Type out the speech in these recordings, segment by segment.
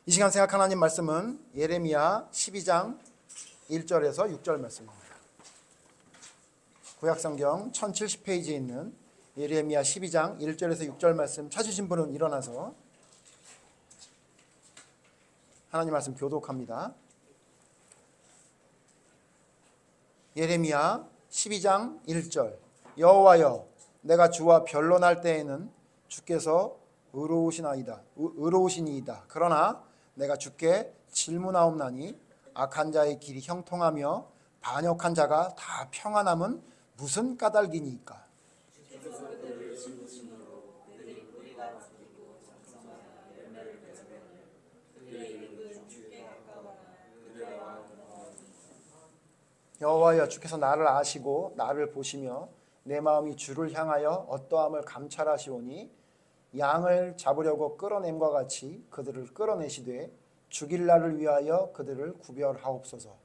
이 시간 생각 하나님 말씀은 예레미야 12장 1절에서 6절 말씀입니다. 구약성경 1070페이지에 있는 예레미야 12장 1절에서 6절 말씀 찾으신 분은 일어나서 하나님 말씀 교독합니다. 예레미야 12장 1절 여호와여 내가 주와 변론할 때에는 주께서 의로우시니이다. 그러나 내가 주께 질문하옵나니 악한 자의 길이 형통하며 반역한 자가 다 평안함은 무슨 까닭이니까. 여호와여 주께서 나를 아시고 나를 보시며 내 마음이 주를 향하여 어떠함을 감찰하시오니 양을 잡으려고 끌어냄과 같이 그들을 끌어내시되 죽일 날을 위하여 그들을 구별하옵소서.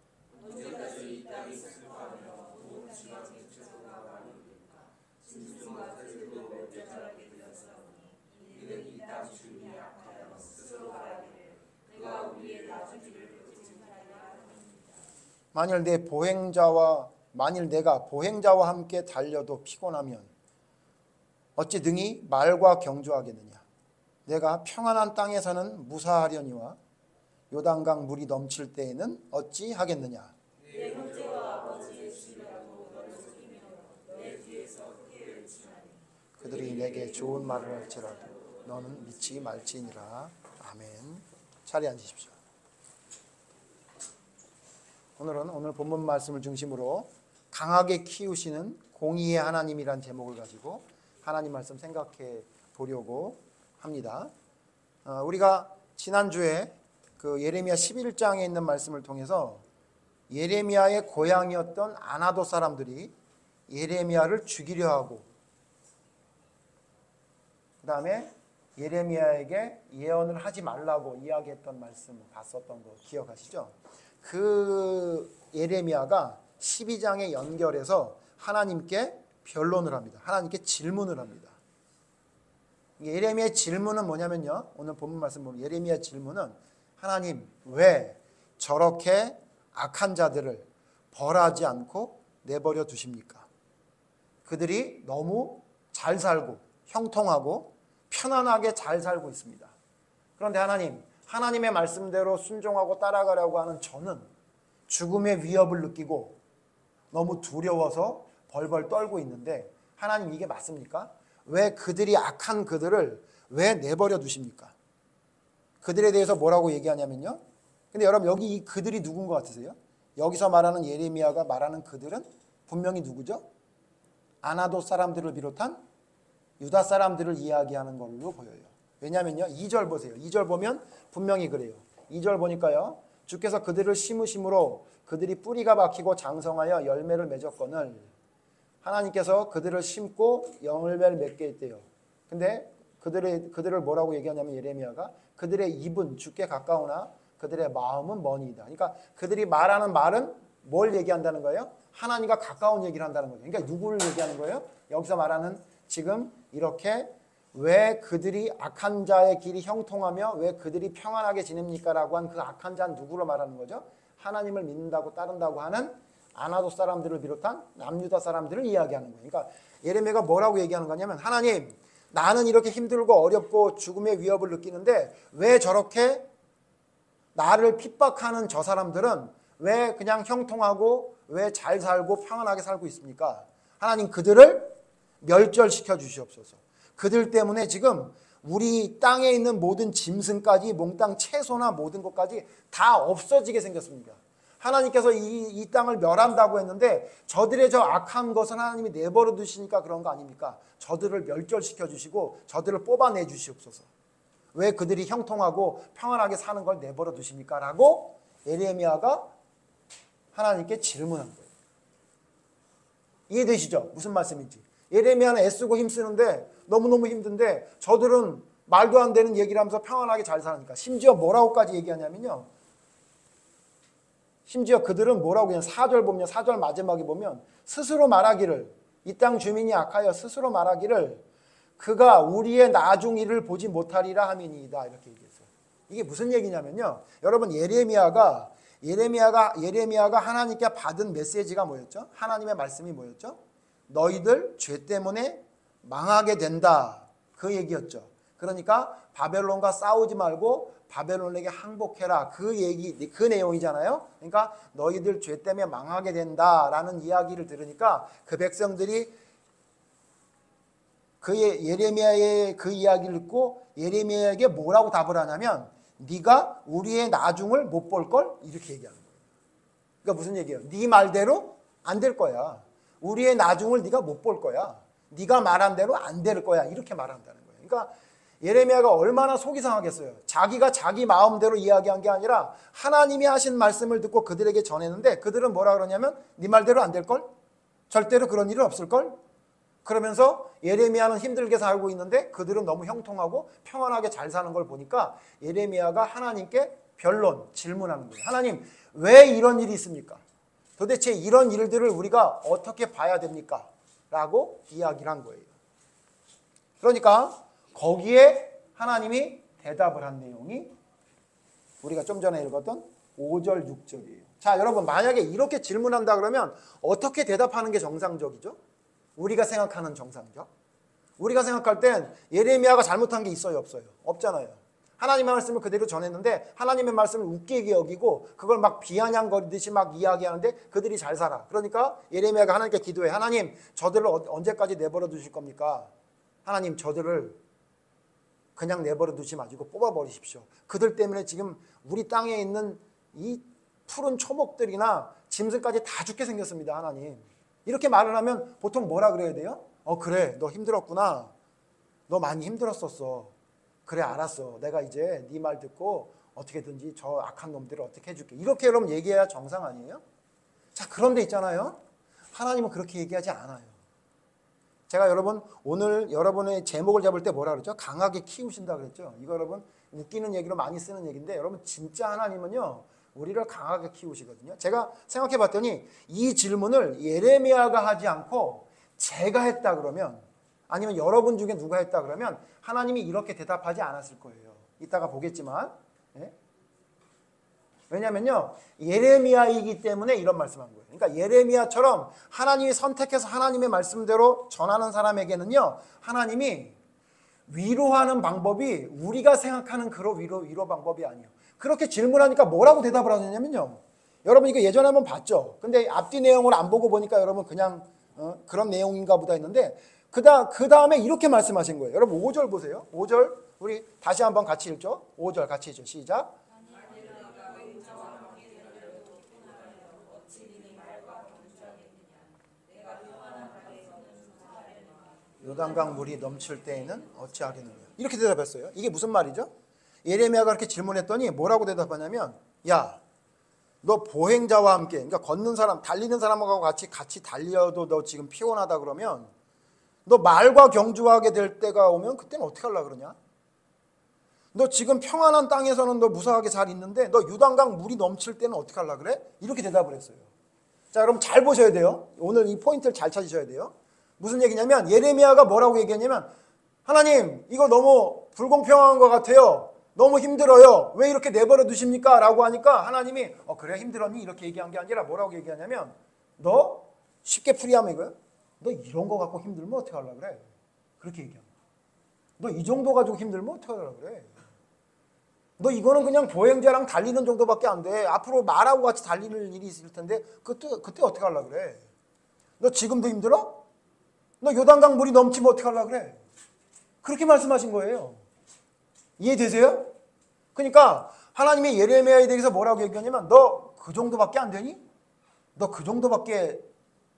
만일 내가 보행자와 함께 달려도 피곤하면 어찌 능히 말과 경주하겠느냐. 내가 평안한 땅에서는 무사하려니와 요단강 물이 넘칠 때에는 어찌 하겠느냐. 내 형제와 아버지의 집이라도 너를 속이며 내 뒤에서 크게 외치나니 그들이 내게 좋은 말을 할지라도 너는 믿지 말지니라. 아멘. 자리에 앉으십시오. 오늘 본문 말씀을 중심으로 강하게 키우시는 공의의 하나님이란 제목을 가지고 하나님 말씀 생각해 보려고 합니다. 우리가 지난주에 그 예레미야 11장에 있는 말씀을 통해서 예레미야의 고향이었던 아나도 사람들이 예레미야를 죽이려 하고 그 다음에 예레미야에게 예언을 하지 말라고 이야기했던 말씀 봤었던 거 기억하시죠? 그 예레미야가 12장에 연결해서 하나님께 변론을 합니다. 하나님께 질문을 합니다. 예레미야의 질문은 뭐냐면요. 오늘 본문 말씀 보면 예레미야의 질문은 하나님 왜 저렇게 악한 자들을 벌하지 않고 내버려 두십니까? 그들이 너무 잘 살고 형통하고 편안하게 잘 살고 있습니다. 그런데 하나님의 말씀대로 순종하고 따라가려고 하는 저는 죽음의 위협을 느끼고 너무 두려워서 벌벌 떨고 있는데 하나님 이게 맞습니까? 왜 그들이 악한 그들을 왜 내버려 두십니까? 그들에 대해서 뭐라고 얘기하냐면요. 근데 여러분 여기 이 그들이 누군 것 같으세요? 여기서 말하는 예레미야가 말하는 그들은 분명히 누구죠? 아나도 사람들을 비롯한 유다 사람들을 이야기하는 걸로 보여요. 왜냐면요. 2절 보세요. 2절 보면 분명히 그래요. 2절 보니까요. 주께서 그들을 심으심으로 그들이 뿌리가 박히고 장성하여 열매를 맺었거늘 하나님께서 그들을 심고 열매를 맺게 했대요. 근데 그들을 뭐라고 얘기하냐면 예레미야가 그들의 입은 주께 가까우나 그들의 마음은 머니이다. 그러니까 그들이 말하는 말은 뭘 얘기한다는 거예요? 하나님과 가까운 얘기를 한다는 거예요. 그러니까 누구를 얘기하는 거예요? 여기서 말하는 지금 이렇게 왜 그들이 악한 자의 길이 형통하며 왜 그들이 평안하게 지냅니까? 라고 한 그 악한 자는 누구로 말하는 거죠? 하나님을 믿는다고 따른다고 하는 아나도 사람들을 비롯한 남유다 사람들을 이야기하는 거예요. 그러니까 예레미야가 뭐라고 얘기하는 거냐면 하나님 나는 이렇게 힘들고 어렵고 죽음의 위협을 느끼는데 왜 저렇게 나를 핍박하는 저 사람들은 왜 그냥 형통하고 왜 잘 살고 평안하게 살고 있습니까? 하나님 그들을 멸절시켜 주시옵소서. 그들 때문에 지금 우리 땅에 있는 모든 짐승까지 몽땅 채소나 모든 것까지 다 없어지게 생겼습니다. 하나님께서 이 땅을 멸한다고 했는데 저들의 저 악한 것은 하나님이 내버려 두시니까 그런 거 아닙니까? 저들을 멸절시켜 주시고 저들을 뽑아내 주시옵소서. 왜 그들이 형통하고 평안하게 사는 걸 내버려 두십니까? 라고 예레미야가 하나님께 질문한 거예요. 이해되시죠? 무슨 말씀인지. 예레미야는 애쓰고 힘쓰는데 너무너무 힘든데 저들은 말도 안 되는 얘기를 하면서 평안하게 잘 사니까 심지어 뭐라고까지 얘기하냐면요. 심지어 그들은 뭐라고 그냥 4절 보면 4절 마지막에 보면 스스로 말하기를 이 땅 주민이 악하여 스스로 말하기를 그가 우리의 나중 일을 보지 못하리라 함이니이다 이렇게 얘기했어요. 이게 무슨 얘기냐면요. 여러분 예레미야가 하나님께 받은 메시지가 뭐였죠? 하나님의 말씀이 뭐였죠? 너희들 죄 때문에 망하게 된다. 그 얘기였죠. 그러니까 바벨론과 싸우지 말고 바벨론에게 항복해라. 그 내용이잖아요. 그러니까 너희들 죄 때문에 망하게 된다라는 이야기를 들으니까 그 백성들이 예레미야의 그 이야기를 듣고 예레미야에게 뭐라고 답을 하냐면 네가 우리의 나중을 못 볼 걸 이렇게 얘기하는 거예요. 그러니까 무슨 얘기예요? 네 말대로 안 될 거야. 우리의 나중을 네가 못 볼 거야. 네가 말한 대로 안 될 거야. 이렇게 말한다는 거예요. 그러니까 예레미야가 얼마나 속이 상하겠어요. 자기가 자기 마음대로 이야기한 게 아니라 하나님이 하신 말씀을 듣고 그들에게 전했는데 그들은 뭐라 그러냐면 네 말대로 안 될 걸? 절대로 그런 일은 없을 걸? 그러면서 예레미야는 힘들게 살고 있는데 그들은 너무 형통하고 평안하게 잘 사는 걸 보니까 예레미야가 하나님께 변론, 질문하는 거예요. 하나님, 왜 이런 일이 있습니까? 도대체 이런 일들을 우리가 어떻게 봐야 됩니까? 라고 이야기를 한 거예요. 그러니까 거기에 하나님이 대답을 한 내용이 우리가 좀 전에 읽었던 5절, 6절이에요. 자, 여러분 만약에 이렇게 질문한다 그러면 어떻게 대답하는 게 정상적이죠? 우리가 생각하는 정상적? 우리가 생각할 땐 예레미야가 잘못한 게 있어요, 없어요? 없잖아요. 하나님의 말씀을 그대로 전했는데 하나님의 말씀을 웃기게 여기고 그걸 막 비아냥거리듯이 막 이야기하는데 그들이 잘 살아. 그러니까 예레미야가 하나님께 기도해. 하나님, 저들을 언제까지 내버려 두실 겁니까? 하나님, 저들을 그냥 내버려 두지 마시고 뽑아버리십시오. 그들 때문에 지금 우리 땅에 있는 이 푸른 초목들이나 짐승까지 다 죽게 생겼습니다. 하나님. 이렇게 말을 하면 보통 뭐라 그래야 돼요? 그래, 너 힘들었구나. 너 많이 힘들었었어. 그래, 알았어. 내가 이제 네 말 듣고 어떻게든지 저 악한 놈들을 어떻게 해줄게. 이렇게 여러분 얘기해야 정상 아니에요? 자, 그런데 있잖아요. 하나님은 그렇게 얘기하지 않아요. 제가 여러분 오늘 여러분의 제목을 잡을 때 뭐라 그랬죠? 강하게 키우신다 그랬죠? 이거 여러분 웃기는 얘기로 많이 쓰는 얘기인데 여러분 진짜 하나님은요. 우리를 강하게 키우시거든요. 제가 생각해 봤더니 이 질문을 예레미야가 하지 않고 제가 했다 그러면 아니면 여러분 중에 누가 했다 그러면 하나님이 이렇게 대답하지 않았을 거예요. 이따가 보겠지만. 예? 왜냐면요. 예레미야이기 때문에 이런 말씀한 거예요. 그러니까 예레미야처럼 하나님이 선택해서 하나님의 말씀대로 전하는 사람에게는요. 하나님이 위로하는 방법이 우리가 생각하는 그런 위로 방법이 아니에요. 그렇게 질문하니까 뭐라고 대답을 하느냐면요. 여러분 이거 예전에 한번 봤죠. 근데 앞뒤 내용을 안 보고 보니까 여러분 그냥 그런 내용인가 보다 했는데 그 다음에 이렇게 말씀하신 거예요. 여러분 5절 보세요. 5절 우리 다시 한번 같이 읽죠. 5절 같이 읽죠. 시작. 요단강 물이 넘칠 때에는 어찌하겠느냐. 이렇게 대답했어요. 이게 무슨 말이죠? 예레미야가 그렇게 질문했더니 뭐라고 대답하냐면 야, 너 보행자와 함께 그러니까 걷는 사람, 달리는 사람하고 같이 달려도 너 지금 피곤하다 그러면 너 말과 경주하게 될 때가 오면 그때는 어떻게 하려고 그러냐? 너 지금 평안한 땅에서는 너 무사하게 잘 있는데 너 요단강 물이 넘칠 때는 어떻게 하려고 그래? 이렇게 대답을 했어요. 자, 여러분 잘 보셔야 돼요. 오늘 이 포인트를 잘 찾으셔야 돼요. 무슨 얘기냐면 예레미야가 뭐라고 얘기했냐면 하나님 이거 너무 불공평한 것 같아요. 너무 힘들어요. 왜 이렇게 내버려 두십니까? 라고 하니까 하나님이 그래 힘들었니? 이렇게 얘기한 게 아니라 뭐라고 얘기하냐면 너 쉽게 풀이하면 이거야. 너 이런 거 갖고 힘들면 어떻게 하려고 그래? 그렇게 얘기합니다. 너 이 정도 가지고 힘들면 어떻게 하려고 그래? 너 이거는 그냥 보행자랑 달리는 정도밖에 안 돼. 앞으로 말하고 같이 달리는 일이 있을 텐데 그때 어떻게 하려고 그래? 너 지금도 힘들어? 너 요단강 물이 넘치면 어떻게 하려고 그래? 그렇게 말씀하신 거예요. 이해되세요? 그러니까 하나님이 예레미야에 대해서 뭐라고 얘기하냐면 너 그 정도밖에 안 되니? 너 그 정도밖에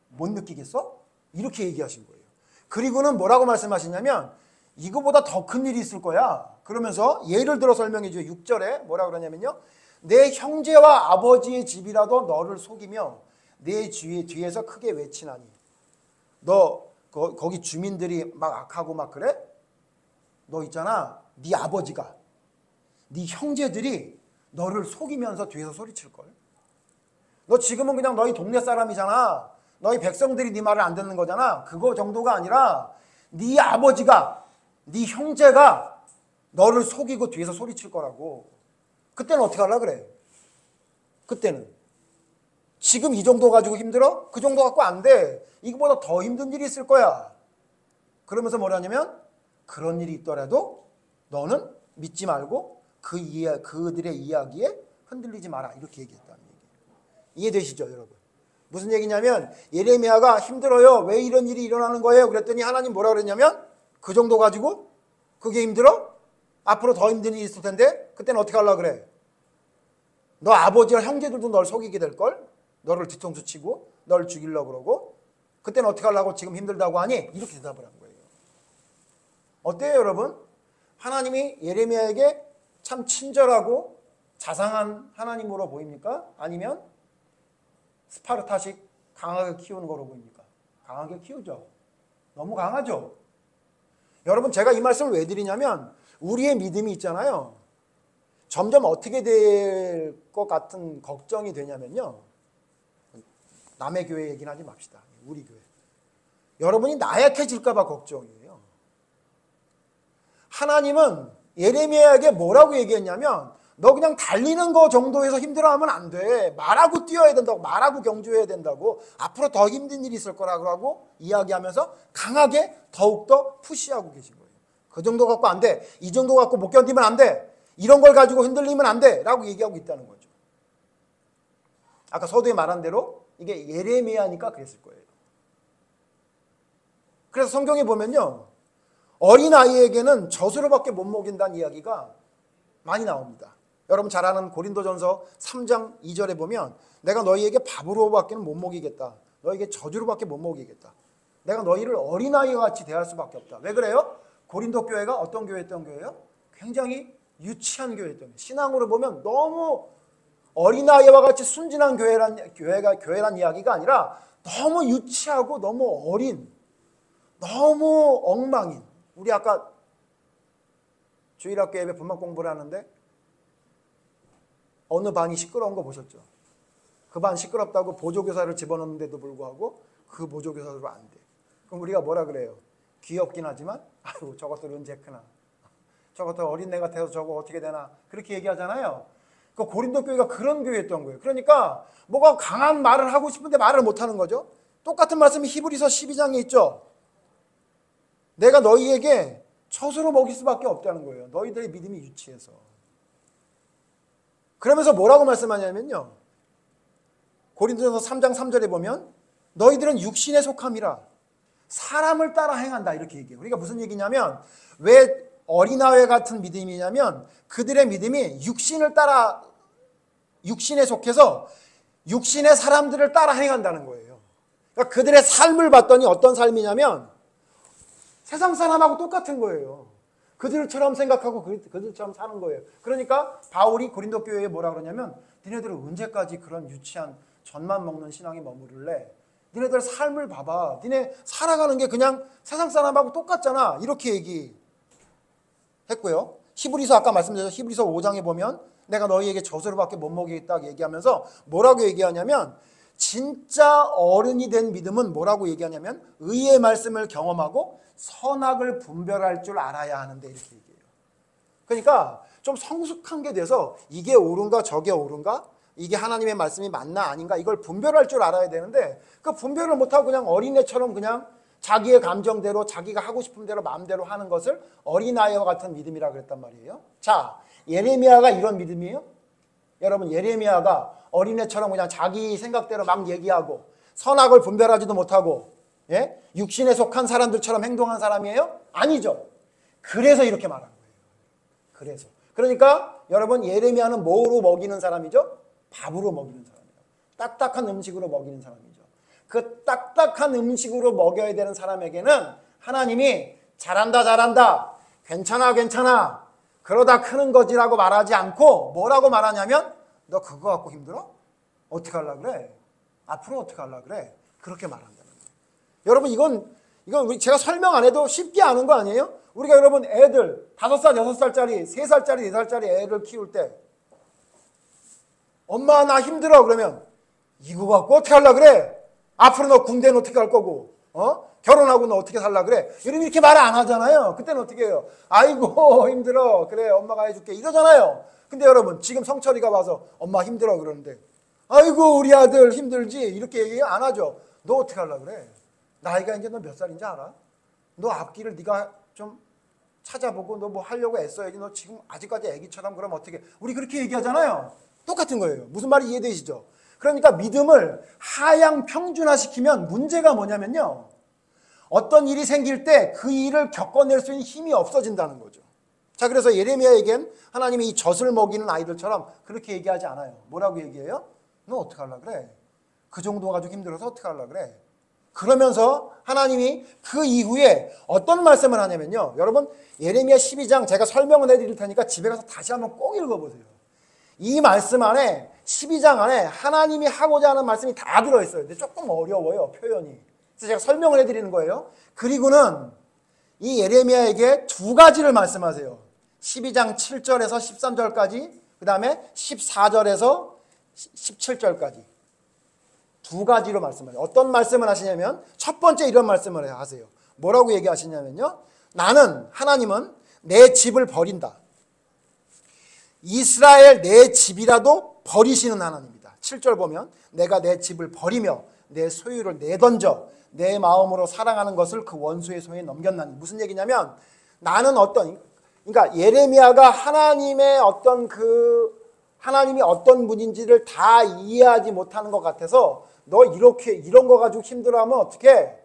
못 느끼겠어? 이렇게 얘기하신 거예요. 그리고는 뭐라고 말씀하시냐면 이거보다 더 큰 일이 있을 거야. 그러면서 예를 들어 설명해 줘요. 6절에 뭐라고 그러냐면요. 내 형제와 아버지의 집이라도 너를 속이며 내 뒤에서 크게 외치나니 너 거기 주민들이 막 악하고 막 그래? 너 있잖아. 네 아버지가 네 형제들이 너를 속이면서 뒤에서 소리칠걸. 너 지금은 그냥 너희 동네 사람이잖아. 너희 백성들이 네 말을 안 듣는 거잖아. 그거 정도가 아니라 네 아버지가 네 형제가 너를 속이고 뒤에서 소리칠 거라고. 그때는 어떻게 하려고 그래? 그때는 지금 이 정도 가지고 힘들어? 그 정도 갖고 안 돼. 이거보다 더 힘든 일이 있을 거야. 그러면서 뭐라냐면 그런 일이 있더라도 너는 믿지 말고 그들의 이야기에 흔들리지 마라. 이렇게 얘기했다는 얘기예요. 이해되시죠, 여러분? 무슨 얘기냐면 예레미야가 힘들어요. 왜 이런 일이 일어나는 거예요? 그랬더니 하나님 뭐라 그랬냐면 그 정도 가지고 그게 힘들어? 앞으로 더 힘든 일이 있을 텐데 그때는 어떻게 하려고 그래? 너 아버지와 형제들도 널 속이게 될걸? 너를 뒤통수 치고 널 죽이려고 그러고 그때는 어떻게 하려고 지금 힘들다고 하니? 이렇게 대답을 한 거예요. 어때요, 여러분? 하나님이 예레미야에게 참 친절하고 자상한 하나님으로 보입니까? 아니면 스파르타식 강하게 키우는 거로 보입니까? 강하게 키우죠. 너무 강하죠. 여러분, 제가 이 말씀을 왜 드리냐면 우리의 믿음이 있잖아요. 점점 어떻게 될 것 같은 걱정이 되냐면요. 남의 교회 얘기는 하지 맙시다. 우리 교회. 여러분이 나약해질까 봐 걱정이에요. 하나님은 예레미야에게 뭐라고 얘기했냐면 너 그냥 달리는 거 정도에서 힘들어하면 안 돼. 말하고 뛰어야 된다고. 말하고 경주해야 된다고. 앞으로 더 힘든 일이 있을 거라고 하고 이야기하면서 강하게 더욱더 푸시하고 계신 거예요. 그 정도 갖고 안 돼. 이 정도 갖고 못 견디면 안 돼. 이런 걸 가지고 흔들리면 안 돼. 라고 얘기하고 있다는 거죠. 아까 서두에 말한 대로 이게 예레미야니까 그랬을 거예요. 그래서 성경에 보면요. 어린아이에게는 젖으로밖에 못 먹인다는 이야기가 많이 나옵니다. 여러분 잘 아는 고린도전서 3장 2절에 보면 내가 너희에게 밥으로밖에 못 먹이겠다. 너희에게 젖으로밖에 못 먹이겠다. 내가 너희를 어린아이와 같이 대할 수밖에 없다. 왜 그래요? 고린도 교회가 어떤 교회였던 교회예요? 굉장히 유치한 교회였던 교회예요. 신앙으로 보면 너무 어린아이와 같이 순진한 교회란 이야기가 아니라 너무 유치하고 너무 어린, 너무 엉망인. 우리 아까 주일학교 예배 분만 공부를 하는데 어느 반이 시끄러운 거 보셨죠? 그 반 시끄럽다고 보조교사를 집어넣는데도 불구하고 그 보조교사로 안 돼. 그럼 우리가 뭐라 그래요? 귀엽긴 하지만 아유 저것들 언제 크나. 저것들 어린애 같아서 저거 어떻게 되나. 그렇게 얘기하잖아요. 그 고린도 교회가 그런 교회였던 거예요. 그러니까 뭐가 강한 말을 하고 싶은데 말을 못하는 거죠. 똑같은 말씀이 히브리서 12장에 있죠. 내가 너희에게 젖으로 먹일 수밖에 없다는 거예요. 너희들의 믿음이 유치해서. 그러면서 뭐라고 말씀하냐면요. 고린도전서 3장 3절에 보면 너희들은 육신에 속함이라 사람을 따라 행한다 이렇게 얘기해요. 그러니까 무슨 얘기냐면 왜 어린아이 같은 믿음이냐면 그들의 믿음이 육신에 속해서 육신의 사람들을 따라 행한다는 거예요. 그러니까 그들의 삶을 봤더니 어떤 삶이냐면 세상 사람하고 똑같은 거예요. 그들처럼 생각하고 그들처럼 사는 거예요. 그러니까 바울이 고린도 교회에 뭐라 그러냐면 니네들은 언제까지 그런 유치한 젖만 먹는 신앙에 머무를래? 니네들 삶을 봐봐. 니네 살아가는 게 그냥 세상 사람하고 똑같잖아. 이렇게 얘기했고요. 히브리서 아까 말씀드렸죠. 히브리서 5장에 보면 내가 너희에게 젖으로밖에 못 먹이겠다 얘기하면서 뭐라고 얘기하냐면 진짜 어른이 된 믿음은 뭐라고 얘기하냐면 의의 말씀을 경험하고 선악을 분별할 줄 알아야 하는데 이렇게 얘기해요. 그러니까 좀 성숙한 게 돼서 이게 옳은가 저게 옳은가 이게 하나님의 말씀이 맞나 아닌가 이걸 분별할 줄 알아야 되는데 그 분별을 못하고 그냥 어린애처럼 그냥 자기의 감정대로 자기가 하고 싶은 대로 마음대로 하는 것을 어린아이와 같은 믿음이라 그랬단 말이에요. 자, 예레미야가 이런 믿음이에요? 여러분 예레미야가 어린애처럼 그냥 자기 생각대로 막 얘기하고 선악을 분별하지도 못하고 육신에 속한 사람들처럼 행동한 사람이에요? 아니죠. 그래서 이렇게 말한 거예요. 그러니까 여러분 예레미야는 뭐로 먹이는 사람이죠? 밥으로 먹이는 사람이에요. 딱딱한 음식으로 먹이는 사람이죠. 그 딱딱한 음식으로 먹여야 되는 사람에게는 하나님이 잘한다 괜찮아 그러다 크는 거지라고 말하지 않고 뭐라고 말하냐면 너 그거 갖고 힘들어? 어떻게 하려고 그래? 앞으로 어떻게 하려고 그래? 그렇게 말한다는 거예요. 여러분 이건 제가 설명 안 해도 쉽게 아는 거 아니에요? 우리가 여러분 애들 5살, 6살짜리, 3살짜리, 4살짜리 애를 키울 때 엄마 나 힘들어 그러면 이거 갖고 어떻게 하려고 그래? 앞으로 너 군대는 어떻게 갈 거고 결혼하고 너 어떻게 살려고 그래? 이렇게 말 안 하잖아요. 그때는 어떻게 해요? 아이고 힘들어 그래 엄마가 해줄게 이러잖아요. 근데 여러분 지금 성철이가 와서 엄마 힘들어 그러는데 아이고 우리 아들 힘들지 이렇게 얘기 안 하죠. 너 어떻게 하려고 그래? 나이가 이제 너 몇 살인지 알아? 너 앞길을 네가 좀 찾아보고 너 뭐 하려고 애써야지. 너 지금 아직까지 애기처럼 그럼 어떻게? 우리 그렇게 얘기하잖아요. 똑같은 거예요. 무슨 말이 이해되시죠? 그러니까 믿음을 하향 평준화시키면 문제가 뭐냐면요. 어떤 일이 생길 때 그 일을 겪어낼 수 있는 힘이 없어진다는 거죠. 자, 그래서 예레미야에겐 하나님이 이 젖을 먹이는 아이들처럼 그렇게 얘기하지 않아요. 뭐라고 얘기해요? 너 어떻게 하려고 그래? 그 정도 가지고 힘들어서 어떻게 하려고 그래? 그러면서 하나님이 그 이후에 어떤 말씀을 하냐면요. 여러분 예레미야 12장 제가 설명을 해드릴 테니까 집에 가서 다시 한번 꼭 읽어보세요. 이 말씀 안에 12장 안에 하나님이 하고자 하는 말씀이 다 들어있어요. 근데 조금 어려워요. 표현이. 그래서 제가 설명을 해드리는 거예요. 그리고는 이 예레미야에게 두 가지를 말씀하세요. 12장 7절에서 13절까지 그 다음에 14절에서 17절까지 두 가지로 말씀하세요. 어떤 말씀을 하시냐면 첫 번째 이런 말씀을 하세요. 뭐라고 얘기하시냐면요. 나는 하나님은 내 집을 버린다. 이스라엘 내 집이라도 버리시는 하나님이다. 7절 보면 내가 내 집을 버리며 내 소유를 내던져 내 마음으로 사랑하는 것을 그 원수의 손에 넘겼나니. 무슨 얘기냐면 나는 그러니까 예레미야가 하나님의 하나님이 어떤 분인지를 다 이해하지 못하는 것 같아서 너 이런 거 가지고 힘들어하면 어떡해?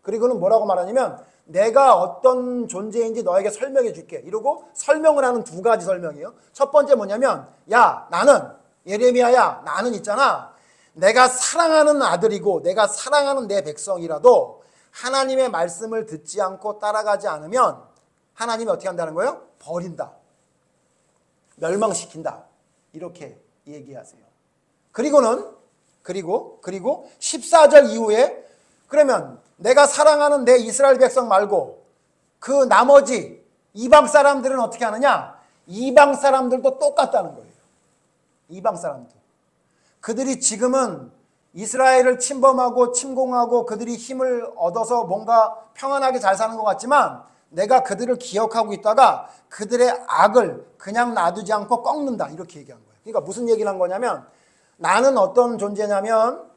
그리고는 뭐라고 말하냐면 내가 어떤 존재인지 너에게 설명해 줄게. 이러고 설명을 하는 두 가지 설명이에요. 첫 번째 뭐냐면 야 나는 예레미야야 나는 있잖아. 내가 사랑하는 아들이고 내가 사랑하는 내 백성이라도 하나님의 말씀을 듣지 않고 따라가지 않으면 하나님이 어떻게 한다는 거예요? 버린다. 멸망시킨다. 이렇게 얘기하세요. 그리고 14절 이후에 그러면 내가 사랑하는 내 이스라엘 백성 말고 그 나머지 이방 사람들은 어떻게 하느냐? 이방 사람들도 똑같다는 거예요. 이방 사람들. 그들이 지금은 이스라엘을 침범하고 침공하고 그들이 힘을 얻어서 뭔가 평안하게 잘 사는 것 같지만 내가 그들을 기억하고 있다가 그들의 악을 그냥 놔두지 않고 꺾는다. 이렇게 얘기한 거예요. 그러니까 무슨 얘기를 한 거냐면 나는 어떤 존재냐면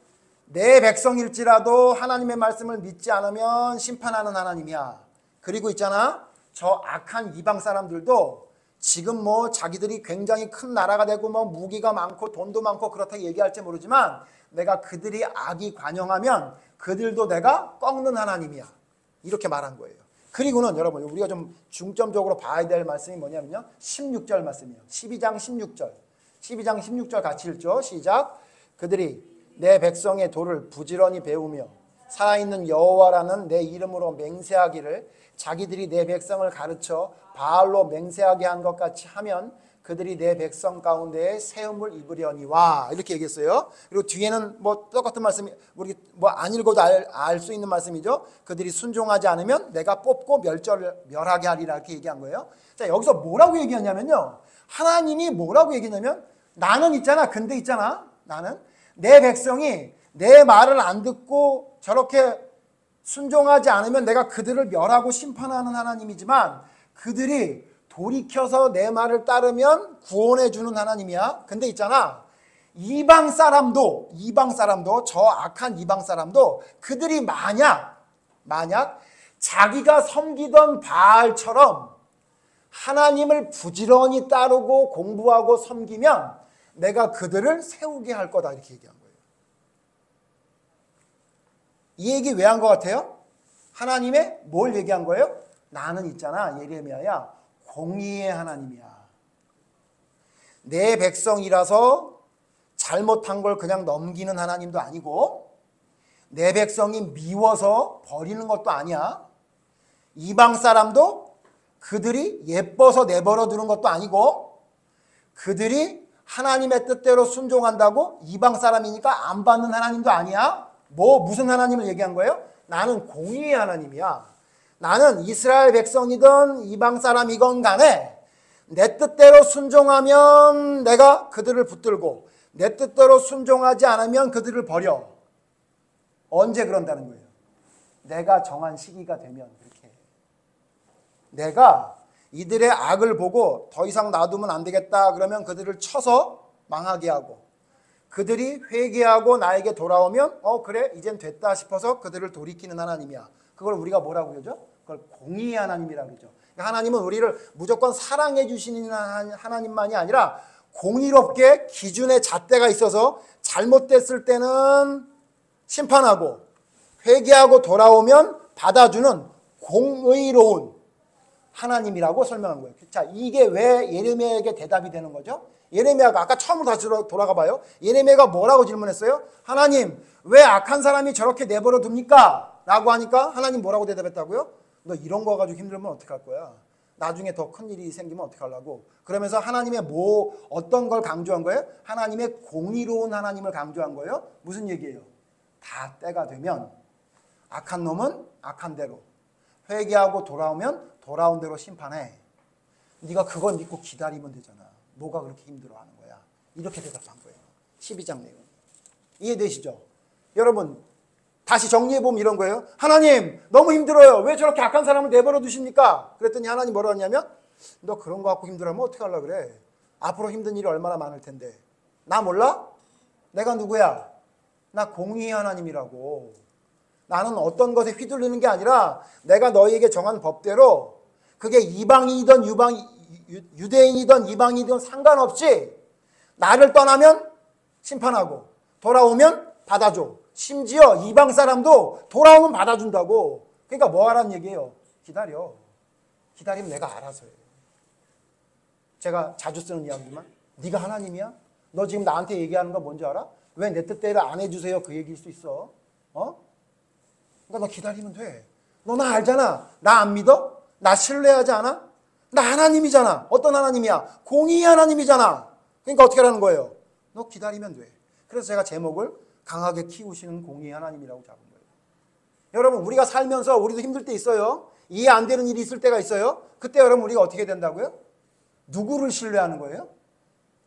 내 백성일지라도 하나님의 말씀을 믿지 않으면 심판하는 하나님이야. 그리고 있잖아. 저 악한 이방 사람들도 지금 뭐 자기들이 굉장히 큰 나라가 되고 뭐 무기가 많고 돈도 많고 그렇다고 얘기할지 모르지만 내가 그들이 악이 관영하면 그들도 내가 꺾는 하나님이야. 이렇게 말한 거예요. 그리고는 여러분 우리가 좀 중점적으로 봐야 될 말씀이 뭐냐면요. 16절 말씀이에요. 12장 16절. 12장 16절 같이 읽죠. 시작. 그들이 내 백성의 도를 부지런히 배우며 살아있는 여호와라는 내 이름으로 맹세하기를 자기들이 내 백성을 가르쳐 바알로 맹세하게 한 것 같이 하면 그들이 내 백성 가운데에 세움을 입으려니와 이렇게 얘기했어요. 그리고 뒤에는 뭐 똑같은 말씀이 우리 뭐 안 읽어도 알 수 있는 말씀이죠. 그들이 순종하지 않으면 내가 뽑고 멸하게 하리라 이렇게 얘기한 거예요. 자 여기서 뭐라고 얘기하냐면요. 하나님이 뭐라고 얘기하냐면 나는 있잖아. 근데 있잖아. 나는 내 백성이 내 말을 안 듣고 저렇게 순종하지 않으면 내가 그들을 멸하고 심판하는 하나님이지만 그들이 돌이켜서 내 말을 따르면 구원해 주는 하나님이야. 근데 있잖아. 이방 사람도 저 악한 이방 사람도 그들이 만약 자기가 섬기던 바알처럼 하나님을 부지런히 따르고 공부하고 섬기면 내가 그들을 세우게 할 거다 이렇게 얘기한 거예요. 이 얘기 왜 한 것 같아요? 하나님의 뭘 얘기한 거예요? 나는 있잖아 예레미야야 공의의 하나님이야. 내 백성이라서 잘못한 걸 그냥 넘기는 하나님도 아니고 내 백성이 미워서 버리는 것도 아니야. 이방 사람도 그들이 예뻐서 내버려 두는 것도 아니고 그들이 하나님의 뜻대로 순종한다고 이방 사람이니까 안 받는 하나님도 아니야. 무슨 하나님을 얘기한 거예요? 나는 공의의 하나님이야. 나는 이스라엘 백성이든 이방 사람이건 간에 내 뜻대로 순종하면 내가 그들을 붙들고 내 뜻대로 순종하지 않으면 그들을 버려. 언제 그런다는 거예요? 내가 정한 시기가 되면 그렇게. 내가 이들의 악을 보고 더 이상 놔두면 안 되겠다 그러면 그들을 쳐서 망하게 하고, 그들이 회개하고 나에게 돌아오면 그래 이젠 됐다 싶어서 그들을 돌이키는 하나님이야. 그걸 우리가 뭐라고 그러죠? 그걸 공의의 하나님이라고 그러죠. 하나님은 우리를 무조건 사랑해 주시는 하나님만이 아니라 공의롭게 기준의 잣대가 있어서 잘못됐을 때는 심판하고 회개하고 돌아오면 받아주는 공의로운 하나님이라고 설명한 거예요. 자, 이게 왜 예레미야에게 대답이 되는 거죠? 예레미야가 아까 처음으로 다시 돌아가 봐요. 예레미야가 뭐라고 질문했어요? 하나님, 왜 악한 사람이 저렇게 내버려 둡니까? 라고 하니까 하나님 뭐라고 대답했다고요? 너 이런 거 가지고 힘들면 어떡할 거야? 나중에 더 큰 일이 생기면 어떡하려고? 그러면서 하나님의 어떤 걸 강조한 거예요? 하나님의 공의로운 하나님을 강조한 거예요? 무슨 얘기예요? 다 때가 되면 악한 놈은 악한 대로, 회개하고 돌아오면 돌아온 대로 심판해. 네가 그걸 믿고 기다리면 되잖아. 뭐가 그렇게 힘들어하는 거야? 이렇게 대답한 거예요. 12장 내용. 이해되시죠? 여러분 다시 정리해보면 이런 거예요. 하나님 너무 힘들어요. 왜 저렇게 악한 사람을 내버려 두십니까? 그랬더니 하나님 뭐라고 했냐면, 너 그런 거 갖고 힘들어하면 어떻게 하려고 그래? 앞으로 힘든 일이 얼마나 많을 텐데. 나 몰라? 내가 누구야? 나 공의의 하나님이라고. 나는 어떤 것에 휘둘리는 게 아니라 내가 너희에게 정한 법대로, 그게 이방인이든 유대인이든 이방인이든 상관없이 나를 떠나면 심판하고 돌아오면 받아줘. 심지어 이방 사람도 돌아오면 받아준다고. 그러니까 뭐 하라는 얘기예요? 기다려. 기다리면 내가 알아서 해. 제가 자주 쓰는 이야기지만, 네가 하나님이야? 너 지금 나한테 얘기하는 거 뭔지 알아? 왜 내 뜻대로 안 해주세요? 그 얘기일 수 있어. 그러니까 너 기다리면 돼. 너 나 알잖아. 나 안 믿어? 나 신뢰하지 않아? 나 하나님이잖아. 어떤 하나님이야? 공의의 하나님이잖아. 그러니까 어떻게 하라는 거예요? 너 기다리면 돼. 그래서 제가 제목을 강하게 키우시는 공의의 하나님이라고 잡은 거예요. 여러분 우리가 살면서 우리도 힘들 때 있어요. 이해 안 되는 일이 있을 때가 있어요. 그때 여러분 우리가 어떻게 된다고요? 누구를 신뢰하는 거예요?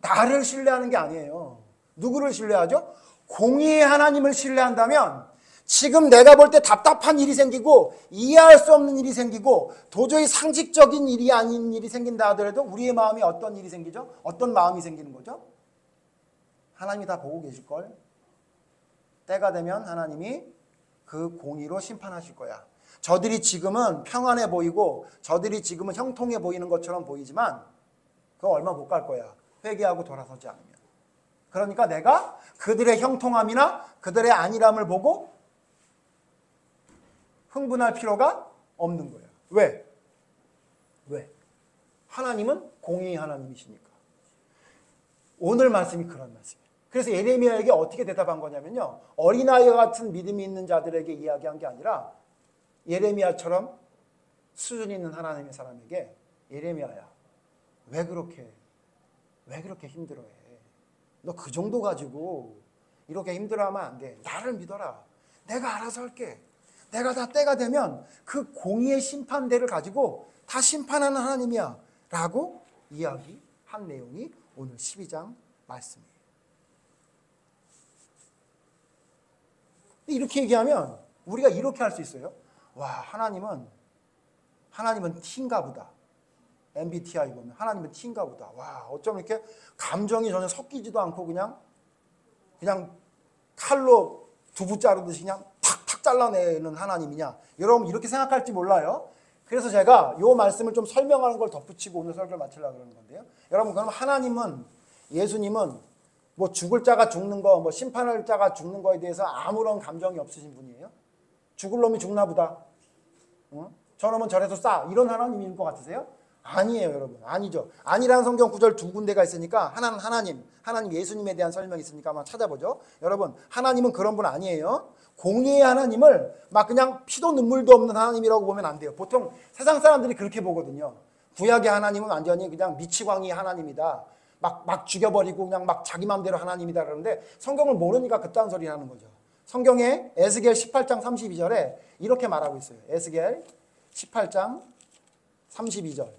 나를 신뢰하는 게 아니에요. 누구를 신뢰하죠? 공의의 하나님을 신뢰한다면 지금 내가 볼 때 답답한 일이 생기고 이해할 수 없는 일이 생기고 도저히 상식적인 일이 아닌 일이 생긴다 하더라도 우리의 마음에 어떤 일이 생기죠? 어떤 마음이 생기는 거죠? 하나님이 다 보고 계실걸? 때가 되면 하나님이 그 공의로 심판하실 거야. 저들이 지금은 평안해 보이고 저들이 지금은 형통해 보이는 것처럼 보이지만 그거 얼마 못 갈 거야. 회개하고 돌아서지 않으면. 그러니까 내가 그들의 형통함이나 그들의 안일함을 보고 흥분할 필요가 없는 거예요. 왜? 하나님은 공의의 하나님이시니까. 오늘 말씀이 그런 말씀이에요. 그래서 예레미야에게 어떻게 대답한 거냐면요. 어린아이와 같은 믿음이 있는 자들에게 이야기한 게 아니라 예레미야처럼 수준 있는 하나님의 사람에게, 예레미야야, 왜 그렇게 힘들어해? 너 그 정도 가지고 이렇게 힘들어하면 안 돼. 나를 믿어라. 내가 알아서 할게. 내가 다 때가 되면 그 공의의 심판대를 가지고 다 심판하는 하나님이야 라고 이야기한 내용이 오늘 12장 말씀이에요. 이렇게 얘기하면 우리가 이렇게 할 수 있어요. 와, 하나님은 T인가 보다. MBTI 보면 하나님은 T인가 보다. 와, 어쩜 이렇게 감정이 전혀 섞이지도 않고 그냥 칼로 두부 자르듯이 그냥 탁탁 잘라내는 하나님이냐. 여러분 이렇게 생각할지 몰라요. 그래서 제가 이 말씀을 좀 설명하는 걸 덧붙이고 오늘 설교를 마치려고 그러는 건데요. 여러분 그럼 하나님은, 예수님은 뭐 죽을 자가 죽는 거, 뭐 심판할 자가 죽는 거에 대해서 아무런 감정이 없으신 분이에요? 죽을 놈이 죽나 보다. 저놈은 저래서 싸. 이런 하나님인 것 같으세요? 아니에요, 여러분. 아니죠. 아니라는 성경 구절 두 군데가 있으니까 하나는 하나님 예수님에 대한 설명이 있으니까 한번 찾아보죠. 여러분, 하나님은 그런 분 아니에요. 공의의 하나님을 막 그냥 피도 눈물도 없는 하나님이라고 보면 안 돼요. 보통 세상 사람들이 그렇게 보거든요. 구약의 하나님은 완전히 그냥 미치광이 하나님이다. 막 죽여버리고 그냥 막 자기 마음대로 하나님이다 그러는데 성경을 모르니까 그딴 소리 하는 거죠. 성경에 에스겔 18장 32절에 이렇게 말하고 있어요. 에스겔 18장 32절.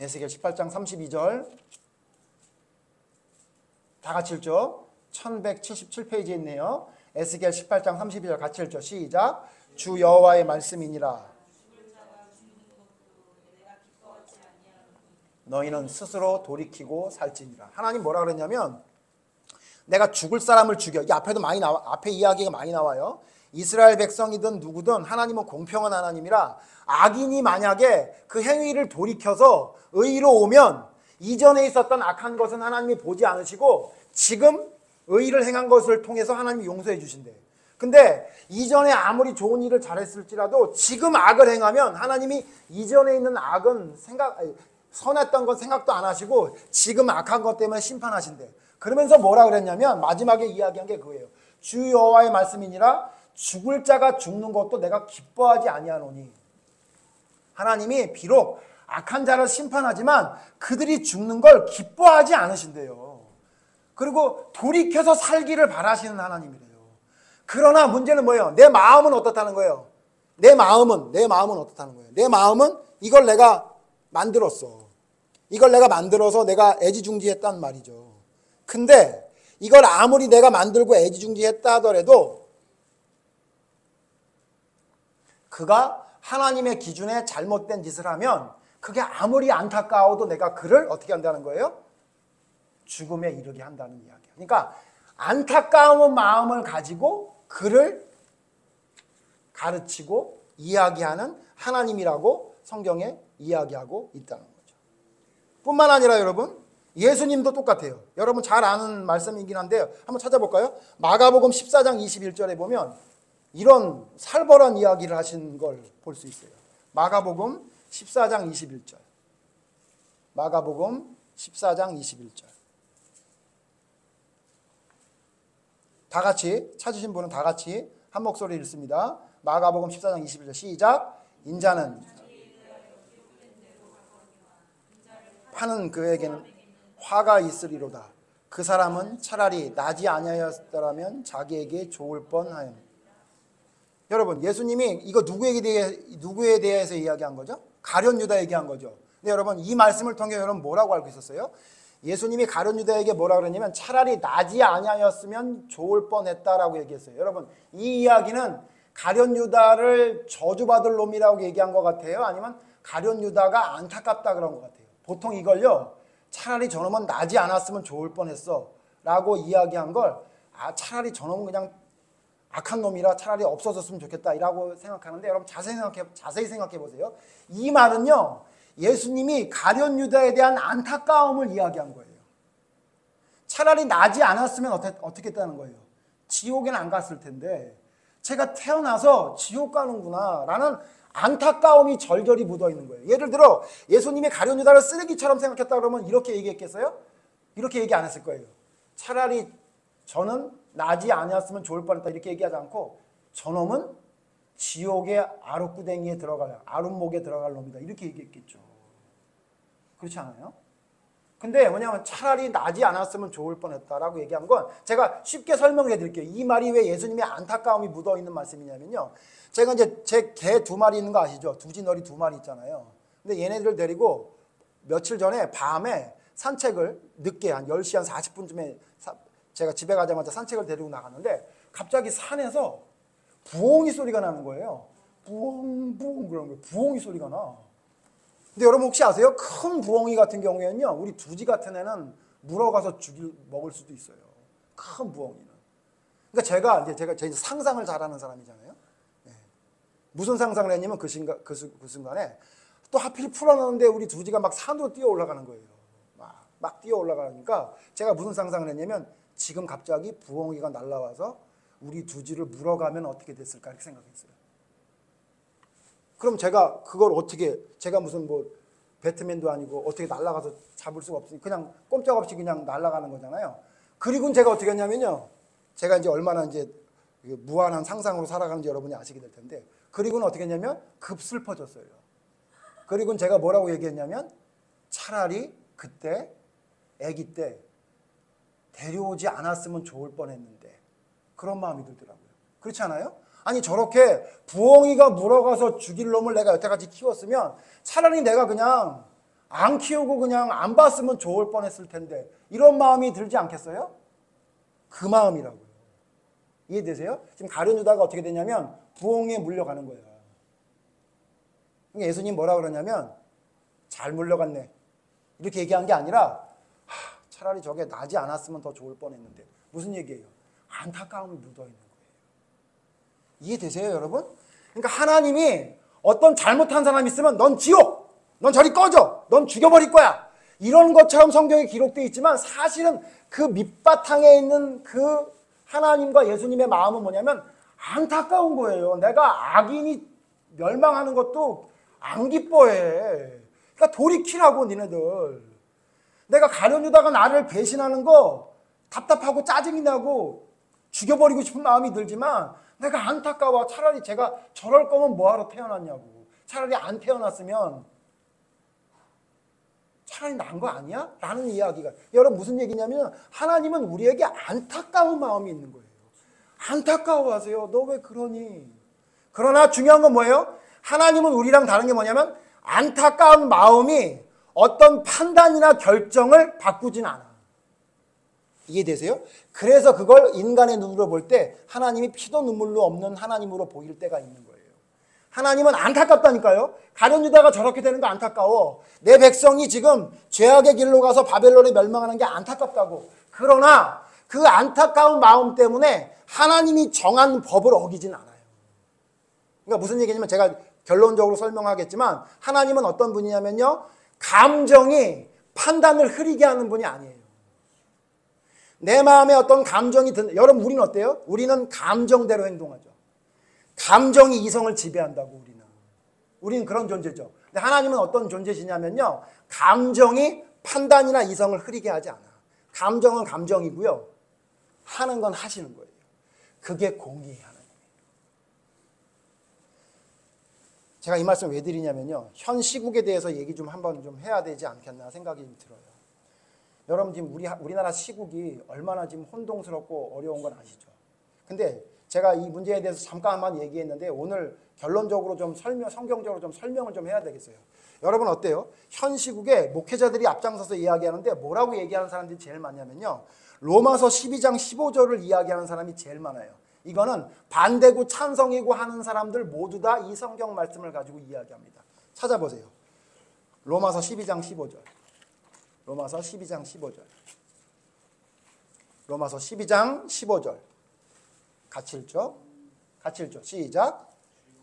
에스겔 18장 32절. 다 같이 읽죠. 1177페이지에 있네요. 에스겔 18장 32절 같이 읽죠. 시작. 주 여호와의 말씀이니라. 너희는 스스로 돌이키고 살지니라. 하나님 뭐라 그랬냐면 내가 죽을 사람을 죽여. 이 앞에도 많이 나와, 앞에 이야기가 많이 나와요. 이스라엘 백성이든 누구든 하나님은 공평한 하나님이라 악인이 만약에 그 행위를 돌이켜서 의로 오면 이전에 있었던 악한 것은 하나님이 보지 않으시고 지금 의를 행한 것을 통해서 하나님이 용서해 주신대요. 근데 이전에 아무리 좋은 일을 잘했을지라도 지금 악을 행하면 하나님이 이전에 있는 악은 선했던 건 생각도 안 하시고 지금 악한 것 때문에 심판하신대. 그러면서 뭐라 그랬냐면 마지막에 이야기한 게 그거예요. 주 여호와의 말씀이니라 죽을 자가 죽는 것도 내가 기뻐하지 아니하노니. 하나님이 비록 악한 자를 심판하지만 그들이 죽는 걸 기뻐하지 않으신대요. 그리고 돌이켜서 살기를 바라시는 하나님이래요. 그러나 문제는 뭐예요? 내 마음은 어떻다는 거예요? 내 마음은 어떻다는 거예요? 내 마음은 이걸 내가 만들었어. 이걸 내가 만들어서 내가 애지중지했단 말이죠. 근데 이걸 아무리 내가 만들고 애지중지했다 하더라도 그가 하나님의 기준에 잘못된 짓을 하면 그게 아무리 안타까워도 내가 그를 어떻게 한다는 거예요? 죽음에 이르게 한다는 이야기예요. 그러니까 안타까운 마음을 가지고 그를 가르치고 이야기하는 하나님이라고 성경에 이야기하고 있다는 거죠. 뿐만 아니라 여러분 예수님도 똑같아요. 여러분 잘 아는 말씀이긴 한데요. 한번 찾아볼까요? 마가복음 14장 21절에 보면 이런 살벌한 이야기를 하신 걸 볼 수 있어요. 마가복음 14장 21절. 마가복음 14장 21절. 다 같이 찾으신 분은 다 같이 한 목소리 읽습니다. 마가복음 14장 21절 시작. 인자는 파는 그에게는 화가 있으리로다. 그 사람은 차라리 나지 아니하였더라면 자기에게 좋을 뻔하였다. 여러분 예수님이 이거 누구에 대해서 이야기한 거죠? 가룟 유다에게 한 거죠. 근데 여러분 이 말씀을 통해 여러분 뭐라고 알고 있었어요? 예수님이 가룟 유다에게 뭐라 그러냐면 차라리 나지 아니하였으면 좋을 뻔했다라고 얘기했어요. 여러분 이 이야기는 가룟 유다를 저주받을 놈이라고 얘기한 것 같아요? 아니면 가룟 유다가 안타깝다 그런 것 같아요? 보통 이걸요 차라리 저놈은 나지 않았으면 좋을 뻔했어 라고 이야기한 걸 차라리 저놈은 그냥 악한 놈이라 차라리 없어졌으면 좋겠다 라고 생각하는데 여러분 자세히 생각해 보세요. 이 말은요 예수님이 가룟 유다에 대한 안타까움을 이야기한 거예요. 차라리 나지 않았으면 어떻게 했다는 거예요? 지옥에는 안 갔을 텐데 제가 태어나서 지옥 가는구나 라는 안타까움이 절절히 묻어 있는 거예요. 예를 들어 예수님이 가룟 유다를 쓰레기처럼 생각했다 그러면 이렇게 얘기했겠어요? 이렇게 얘기 안 했을 거예요. 차라리 저는 나지 아니었으면 좋을 뻔했다 이렇게 얘기하지 않고 저놈은 지옥의 아룻구덩이에 들어갈 아룻목에 들어갈 놈이다 이렇게 얘기했겠죠. 그렇지 않아요? 근데 뭐냐면 차라리 나지 않았으면 좋을 뻔했다라고 얘기한 건 제가 쉽게 설명해 드릴게요. 이 말이 왜 예수님의 안타까움이 묻어있는 말씀이냐면요. 제가 이제 제 개 2마리 있는 거 아시죠? 두지너리 2마리 있잖아요. 근데 얘네들을 데리고 며칠 전에 밤에 산책을 늦게 한 10시 한 40분쯤에 제가 집에 가자마자 산책을 데리고 나갔는데 갑자기 산에서 부엉이 소리가 나는 거예요. 부엉부엉 그런 거예요. 부엉이 소리가 나. 근데 여러분 혹시 아세요? 큰 부엉이 같은 경우에는요. 우리 두지 같은 애는 물어가서 먹을 수도 있어요. 큰 부엉이는. 그러니까 제가 상상을 잘하는 사람이잖아요. 네. 무슨 상상을 했냐면 그 순간에 또 하필 풀어놨는데 우리 두지가 막 산으로 뛰어 올라가는 거예요. 막 뛰어 올라가니까 제가 무슨 상상을 했냐면 지금 갑자기 부엉이가 날아와서 우리 두지를 물어가면 어떻게 됐을까 이렇게 생각했어요. 그럼 제가 그걸 제가 무슨 뭐 배트맨도 아니고 어떻게 날아가서 잡을 수가 없으니 그냥 꼼짝없이 그냥 날아가는 거잖아요. 그리고 제가 어떻게 했냐면요. 제가 이제 얼마나 이제 무한한 상상으로 살아가는지 여러분이 아시게 될 텐데 그리고는 어떻게 했냐면 급 슬퍼졌어요. 그리고 제가 뭐라고 얘기했냐면 차라리 그때 아기 때 데려오지 않았으면 좋을 뻔했는데 그런 마음이 들더라고요. 그렇지 않아요? 아니 저렇게 부엉이가 물어가서 죽일 놈을 내가 여태까지 키웠으면 차라리 내가 그냥 안 키우고 그냥 안 봤으면 좋을 뻔했을 텐데 이런 마음이 들지 않겠어요? 그 마음이라고요. 이해되세요? 지금 가룟 유다가 어떻게 되냐면 부엉이에 물려가는 거예요. 예수님 뭐라 그러냐면 잘 물려갔네. 이렇게 얘기한 게 아니라 차라리 저게 나지 않았으면 더 좋을 뻔했는데. 무슨 얘기예요? 안타까움이 묻어있는 거예요. 이해되세요, 여러분? 그러니까 하나님이 어떤 잘못한 사람이 있으면 넌 지옥, 넌 저리 꺼져, 넌 죽여버릴 거야, 이런 것처럼 성경에 기록되어 있지만 사실은 그 밑바탕에 있는 그 하나님과 예수님의 마음은 뭐냐면 안타까운 거예요. 내가 악인이 멸망하는 것도 안 기뻐해. 그러니까 돌이키라고 니네들. 내가 가룟유다가 나를 배신하는 거 답답하고 짜증이 나고 죽여버리고 싶은 마음이 들지만 내가 안타까워. 차라리 제가 저럴 거면 뭐하러 태어났냐고. 차라리 안 태어났으면 차라리 나은 거 아니야? 라는 이야기가. 여러분 무슨 얘기냐면 하나님은 우리에게 안타까운 마음이 있는 거예요. 안타까워하세요. 너 왜 그러니? 그러나 중요한 건 뭐예요? 하나님은 우리랑 다른 게 뭐냐면 안타까운 마음이 어떤 판단이나 결정을 바꾸진 않아. 이해되세요? 그래서 그걸 인간의 눈으로 볼 때 하나님이 피도 눈물도 없는 하나님으로 보일 때가 있는 거예요. 하나님은 안타깝다니까요. 가룟유다가 저렇게 되는 거 안타까워. 내 백성이 지금 죄악의 길로 가서 바벨론에 멸망하는 게 안타깝다고. 그러나 그 안타까운 마음 때문에 하나님이 정한 법을 어기진 않아요. 그러니까 무슨 얘기냐면 제가 결론적으로 설명하겠지만 하나님은 어떤 분이냐면요. 감정이 판단을 흐리게 하는 분이 아니에요. 내 마음에 어떤 감정이 여러분 우리는 어때요? 우리는 감정대로 행동하죠. 감정이 이성을 지배한다고 우리는 그런 존재죠. 근데 하나님은 어떤 존재시냐면요. 감정이 판단이나 이성을 흐리게 하지 않아. 감정은 감정이고요. 하는 건 하시는 거예요. 그게 공의의 하나님이에요. 제가 이 말씀 왜 드리냐면요. 현 시국에 대해서 얘기 좀 한번 좀 해야 되지 않겠나 생각이 들어요. 여러분 지금 우리나라 시국이 얼마나 지금 혼동스럽고 어려운 건 아시죠? 근데 제가 이 문제에 대해서 잠깐만 얘기했는데 오늘 결론적으로 좀 성경적으로 좀 설명을 좀 해야 되겠어요. 여러분 어때요? 현 시국에 목회자들이 앞장서서 이야기하는데 뭐라고 얘기하는 사람들이 제일 많냐면요. 로마서 12장 15절을 이야기하는 사람이 제일 많아요. 이거는 반대고 찬성이고 하는 사람들 모두 다 이 성경 말씀을 가지고 이야기합니다. 찾아보세요. 로마서 12장 15절. 로마서 12장 15절. 로마서 12장 15절. 같이 읽죠? 같이 읽죠. 시작.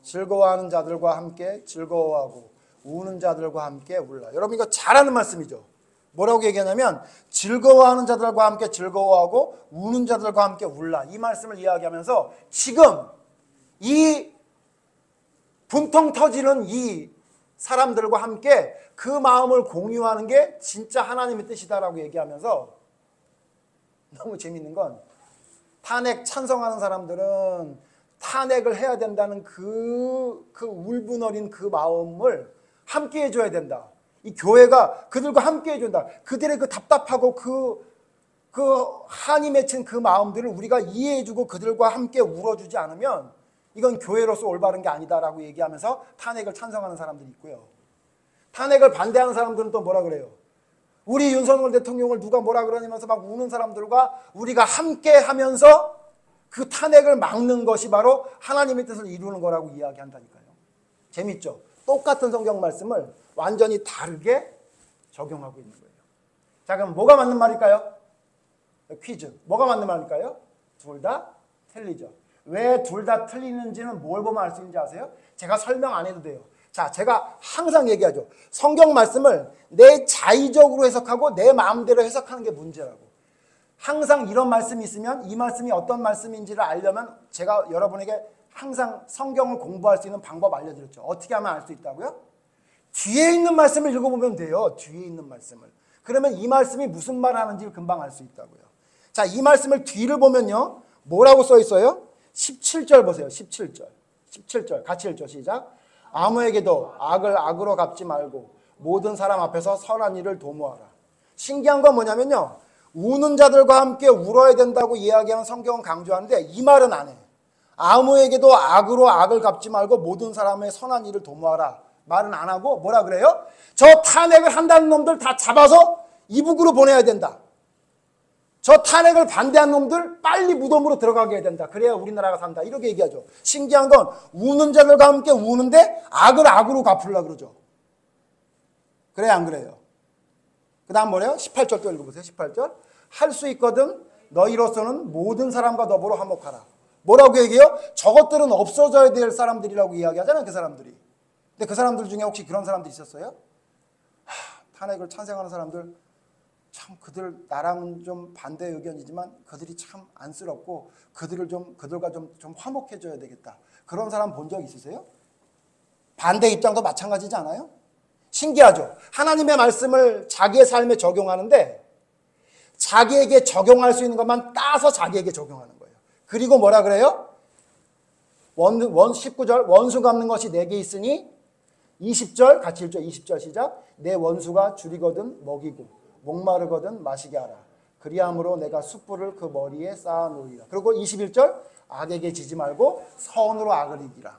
즐거워하는 자들과 함께 즐거워하고 우는 자들과 함께 울라. 여러분 이거 잘하는 말씀이죠. 뭐라고 얘기하냐면 즐거워하는 자들과 함께 즐거워하고 우는 자들과 함께 울라. 이 말씀을 이야기하면서 지금 이 분통 터지는 이 사람들과 함께 그 마음을 공유하는 게 진짜 하나님의 뜻이다라고 얘기하면서 너무 재밌는 건 탄핵 찬성하는 사람들은 탄핵을 해야 된다는 그 울분 어린 그 마음을 함께 해줘야 된다. 이 교회가 그들과 함께 해준다. 그들의 그 답답하고 그 한이 맺힌 그 마음들을 우리가 이해해주고 그들과 함께 울어주지 않으면 이건 교회로서 올바른 게 아니다라고 얘기하면서 탄핵을 찬성하는 사람들이 있고요. 탄핵을 반대하는 사람들은 또 뭐라 그래요? 우리 윤석열 대통령을 누가 뭐라 그러냐면서 막 우는 사람들과 우리가 함께 하면서 그 탄핵을 막는 것이 바로 하나님의 뜻을 이루는 거라고 이야기한다니까요. 재밌죠? 똑같은 성경 말씀을 완전히 다르게 적용하고 있는 거예요. 자, 그럼 뭐가 맞는 말일까요? 퀴즈. 뭐가 맞는 말일까요? 둘 다 틀리죠. 왜 둘 다 틀리는지는 뭘 보면 알 수 있는지 아세요? 제가 설명 안 해도 돼요. 자, 제가 항상 얘기하죠. 성경 말씀을 내 자의적으로 해석하고 내 마음대로 해석하는 게 문제라고. 항상 이런 말씀이 있으면 이 말씀이 어떤 말씀인지를 알려면 제가 여러분에게 항상 성경을 공부할 수 있는 방법 알려드렸죠. 어떻게 하면 알 수 있다고요? 뒤에 있는 말씀을 읽어보면 돼요. 뒤에 있는 말씀을. 그러면 이 말씀이 무슨 말 하는지 금방 알 수 있다고요. 자, 이 말씀을 뒤를 보면요. 뭐라고 써 있어요? 17절 보세요. 17절. 17절. 같이 읽죠. 시작. 아무에게도 악을 악으로 갚지 말고 모든 사람 앞에서 선한 일을 도모하라. 신기한 건 뭐냐면요. 우는 자들과 함께 울어야 된다고 이야기하는 성경은 강조하는데 이 말은 안 해. 아무에게도 악으로 악을 갚지 말고 모든 사람의 선한 일을 도모하라. 말은 안 하고 뭐라 그래요? 저 탄핵을 한다는 놈들 다 잡아서 이북으로 보내야 된다. 저 탄핵을 반대한 놈들 빨리 무덤으로 들어가게 해야 된다. 그래야 우리나라가 산다. 이렇게 얘기하죠. 신기한 건 우는 자들과 함께 우는데 악을 악으로 갚으려고 그러죠. 그래야 안 그래요? 그 다음 뭐래요? 18절 또 읽어보세요. 18절. 할 수 있거든 너희로서는 모든 사람과 더불어 화목하라. 뭐라고 얘기해요? 저것들은 없어져야 될 사람들이라고 이야기하잖아요. 그 사람들이. 근데 그 사람들 중에 혹시 그런 사람들 있었어요? 탄핵을 찬성하는 사람들, 참 그들 나랑은 좀 반대 의견이지만 그들이 참 안쓰럽고 그들과 좀 화목해져야 되겠다. 그런 사람 본 적 있으세요? 반대 입장도 마찬가지지 않아요? 신기하죠? 하나님의 말씀을 자기의 삶에 적용하는데 자기에게 적용할 수 있는 것만 따서 자기에게 적용하는 거예요. 그리고 뭐라 그래요? 19절 원수 갚는 것이 내게 있으니 20절 같이 읽죠. 20절 시작. 내 원수가 줄이거든 먹이고 목마르거든 마시게 하라. 그리함으로 내가 숯불을 그 머리에 쌓아 놓으리라. 그리고 21절 악에게 지지 말고 선으로 악을 이기라.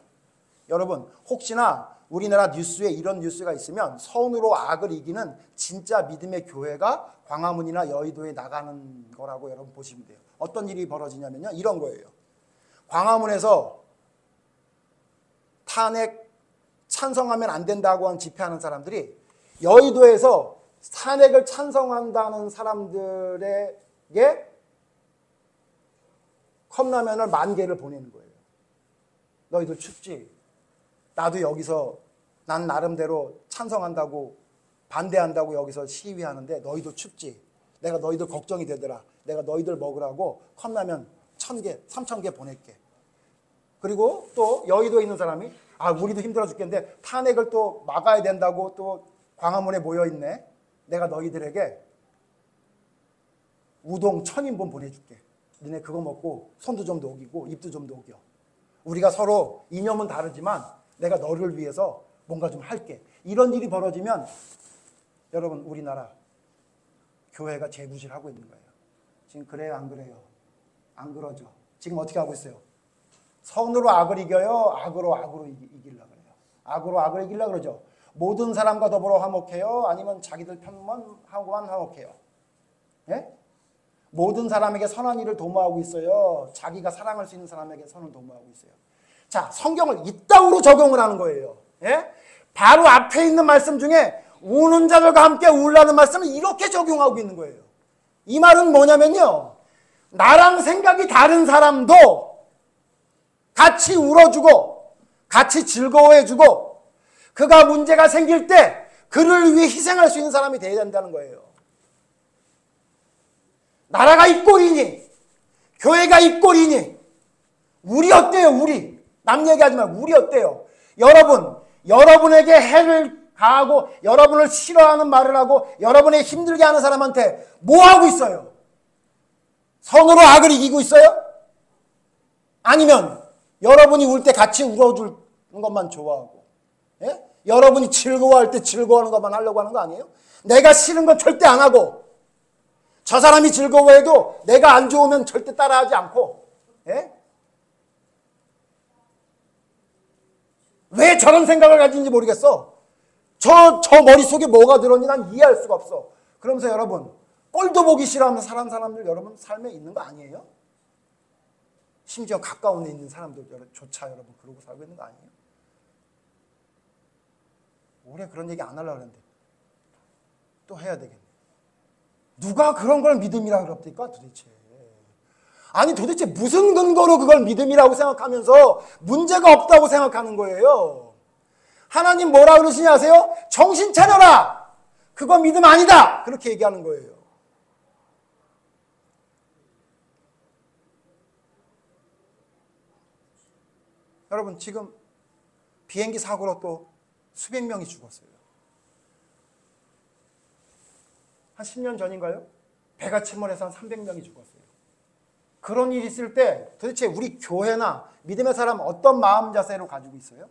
여러분 혹시나 우리나라 뉴스에 이런 뉴스가 있으면 선으로 악을 이기는 진짜 믿음의 교회가 광화문이나 여의도에 나가는 거라고 여러분 보시면 돼요. 어떤 일이 벌어지냐면요. 이런 거예요. 광화문에서 탄핵 찬성하면 안 된다고 한 집회하는 사람들이 여의도에서 탄핵을 찬성한다는 사람들에게 컵라면을 10,000개를 보내는 거예요. 너희들 춥지? 나도 여기서 난 나름대로 찬성한다고 반대한다고 여기서 시위하는데 너희도 춥지? 내가 너희들 걱정이 되더라. 내가 너희들 먹으라고 컵라면 1,000개, 3,000개 보낼게. 그리고 또 여의도에 있는 사람이 우리도 힘들어 죽겠는데 탄핵을 또 막아야 된다고 또 광화문에 모여있네. 내가 너희들에게 우동 1,000인분 보내줄게. 너네 그거 먹고 손도 좀 녹이고 입도 좀 녹여. 우리가 서로 이념은 다르지만 내가 너를 위해서 뭔가 좀 할게. 이런 일이 벌어지면 여러분 우리나라 교회가 재구실하고 있는 거예요. 지금 그래요 안 그래요? 안 그러죠. 지금 어떻게 하고 있어요? 선으로 악을 이겨요? 악으로 이기려고 그래요. 악으로 악을 이기려고 그러죠. 모든 사람과 더불어 화목해요? 아니면 자기들 편만 하고만 화목해요? 예? 모든 사람에게 선한 일을 도모하고 있어요? 자기가 사랑할 수 있는 사람에게 선을 도모하고 있어요? 자, 성경을 이따구로 적용을 하는 거예요. 예? 바로 앞에 있는 말씀 중에 우는 자들과 함께 울라는 말씀을 이렇게 적용하고 있는 거예요. 이 말은 뭐냐면요. 나랑 생각이 다른 사람도 같이 울어주고 같이 즐거워해주고 그가 문제가 생길 때 그를 위해 희생할 수 있는 사람이 되어야 된다는 거예요. 나라가 이 꼴이니 교회가 이 꼴이니 우리 어때요? 우리 남 얘기하지 말고 우리 어때요? 여러분에게 해를 가하고 여러분을 싫어하는 말을 하고 여러분의 힘들게 하는 사람한테 뭐 하고 있어요? 선으로 악을 이기고 있어요? 아니면 여러분이 울 때 같이 울어주는 것만 좋아하고 예? 여러분이 즐거워할 때 즐거워하는 것만 하려고 하는 거 아니에요? 내가 싫은 건 절대 안 하고 저 사람이 즐거워해도 내가 안 좋으면 절대 따라하지 않고 예? 왜 저런 생각을 가지는지 모르겠어. 저 머릿속에 뭐가 들었는지 난 이해할 수가 없어. 그러면서 여러분 꼴도 보기 싫어하면서 사는 사람들 여러분 삶에 있는 거 아니에요? 심지어 가까운 데 있는 사람들조차 여러분 그러고 살고 있는 거 아니에요? 올해 그런 얘기 안 하려고 했는데 또 해야 되겠네. 누가 그런 걸 믿음이라고 그럽니까 도대체? 아니 도대체 무슨 근거로 그걸 믿음이라고 생각하면서 문제가 없다고 생각하는 거예요? 하나님 뭐라 그러시냐 아세요? 정신 차려라! 그건 믿음 아니다! 그렇게 얘기하는 거예요. 여러분 지금 비행기 사고로 또 수백 명이 죽었어요. 한 10년 전인가요? 배가 침몰해서 한 300명이 죽었어요. 그런 일이 있을 때 도대체 우리 교회나 믿음의 사람은 어떤 마음 자세로 가지고 있어요?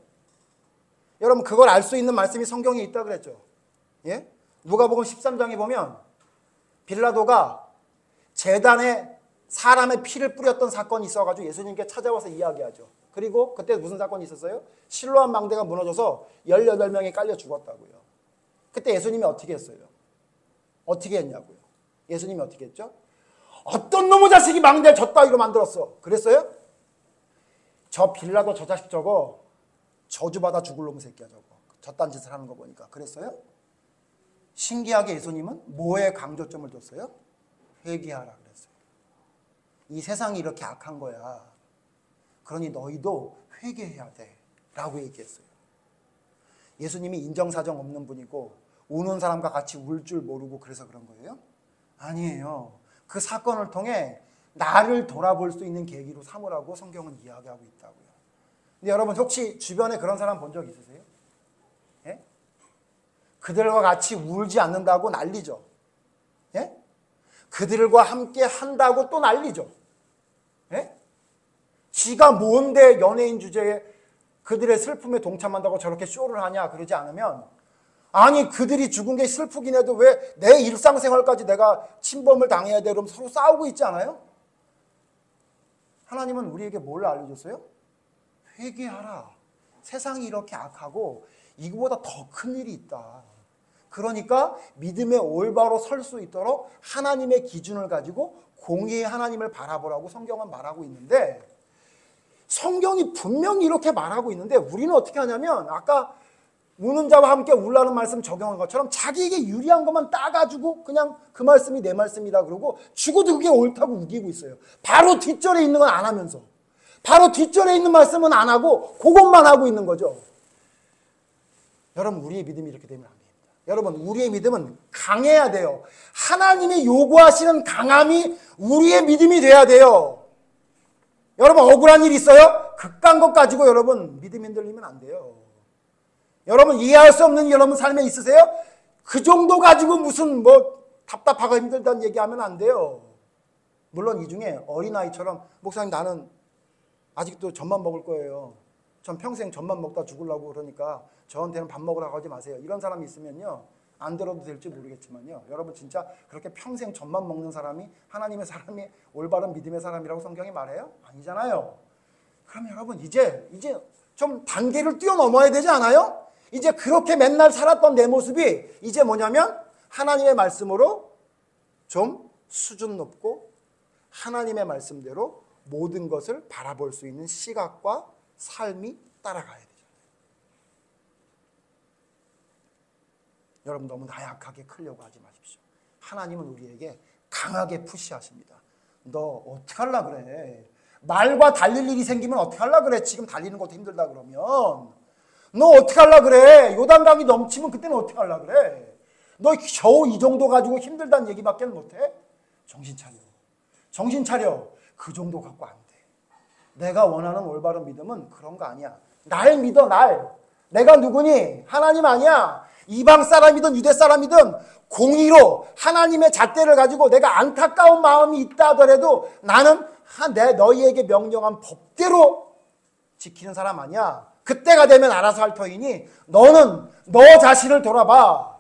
여러분 그걸 알 수 있는 말씀이 성경에 있다고 그랬죠. 예? 누가복음 13장에 보면 빌라도가 제단에 사람의 피를 뿌렸던 사건이 있어가지고 예수님께 찾아와서 이야기하죠. 그리고 그때 무슨 사건이 있었어요? 실로암 망대가 무너져서 18명이 깔려 죽었다고요. 그때 예수님이 어떻게 했어요? 어떻게 했냐고요? 예수님이 어떻게 했죠? 어떤 놈의 자식이 망대를 저따위로 만들었어? 그랬어요? 저 빌라도 저 자식 저거 저주받아 죽을 놈의 새끼야 저거. 저딴 짓을 하는 거 보니까. 그랬어요? 신기하게 예수님은 뭐에 강조점을 뒀어요? 회개하라 그랬어요. 이 세상이 이렇게 악한 거야. 그러니 너희도 회개해야 돼 라고 얘기했어요. 예수님이 인정사정 없는 분이고 우는 사람과 같이 울 줄 모르고 그래서 그런 거예요? 아니에요. 그 사건을 통해 나를 돌아볼 수 있는 계기로 삼으라고 성경은 이야기하고 있다고요. 근데 여러분 혹시 주변에 그런 사람 본 적 있으세요? 예? 그들과 같이 울지 않는다고 난리죠. 예? 그들과 함께 한다고 또 난리죠. 예? 지가 뭔데 연예인 주제에 그들의 슬픔에 동참한다고 저렇게 쇼를 하냐 그러지 않으면, 아니 그들이 죽은 게 슬프긴 해도 왜 내 일상생활까지 내가 침범을 당해야 돼? 그럼 서로 싸우고 있지 않아요? 하나님은 우리에게 뭘 알려줬어요? 회개하라. 세상이 이렇게 악하고 이거보다 더 큰 일이 있다. 그러니까 믿음의 올바로 설 수 있도록 하나님의 기준을 가지고 공의의 하나님을 바라보라고 성경은 말하고 있는데, 성경이 분명히 이렇게 말하고 있는데 우리는 어떻게 하냐면 아까 우는 자와 함께 울라는 말씀 적용한 것처럼 자기에게 유리한 것만 따가지고 그냥 그 말씀이 내 말씀이다 그러고 죽어도 그게 옳다고 우기고 있어요. 바로 뒷절에 있는 건 안 하면서, 바로 뒷절에 있는 말씀은 안 하고 그것만 하고 있는 거죠. 여러분 우리의 믿음이 이렇게 되면 안 됩니다. 여러분 우리의 믿음은 강해야 돼요. 하나님이 요구하시는 강함이 우리의 믿음이 돼야 돼요. 여러분 억울한 일 있어요? 극한 것 가지고 여러분 믿음 흔들리면 안 돼요. 여러분 이해할 수 없는 여러분 삶에 있으세요? 그 정도 가지고 무슨 뭐 답답하고 힘들다는 얘기하면 안 돼요. 물론 이 중에 어린아이처럼 목사님 나는 아직도 젖만 먹을 거예요. 전 평생 젖만 먹다 죽으려고 그러니까 저한테는 밥 먹으라고 하지 마세요. 이런 사람이 있으면요. 안 들어도 될지 모르겠지만요. 여러분 진짜 그렇게 평생 젖만 먹는 사람이 하나님의 사람이 올바른 믿음의 사람이라고 성경이 말해요? 아니잖아요. 그럼 여러분 이제 좀 단계를 뛰어넘어야 되지 않아요? 이제 그렇게 맨날 살았던 내 모습이 이제 뭐냐면 하나님의 말씀으로 좀 수준 높고 하나님의 말씀대로 모든 것을 바라볼 수 있는 시각과 삶이 따라가야 되잖아요. 여러분 너무 나약하게 크려고 하지 마십시오. 하나님은 우리에게 강하게 푸시하십니다. 너 어떻게 하려고 그래? 말과 달릴 일이 생기면 어떻게 하려고 그래? 지금 달리는 것도 힘들다 그러면 너 어떻게 하려고 그래? 요단강이 넘치면 그때는 어떻게 하려고 그래? 너 겨우 이 정도 가지고 힘들다는 얘기밖에 못해? 정신 차려. 정신 차려. 그 정도 갖고 안 돼. 내가 원하는 올바른 믿음은 그런 거 아니야. 날 믿어, 날. 내가 누구니? 하나님 아니야. 이방 사람이든 유대 사람이든 공의로 하나님의 잣대를 가지고 내가 안타까운 마음이 있다 하더라도 나는 너희에게 명령한 법대로 지키는 사람 아니야. 그때가 되면 알아서 할 터이니 너는 너 자신을 돌아봐.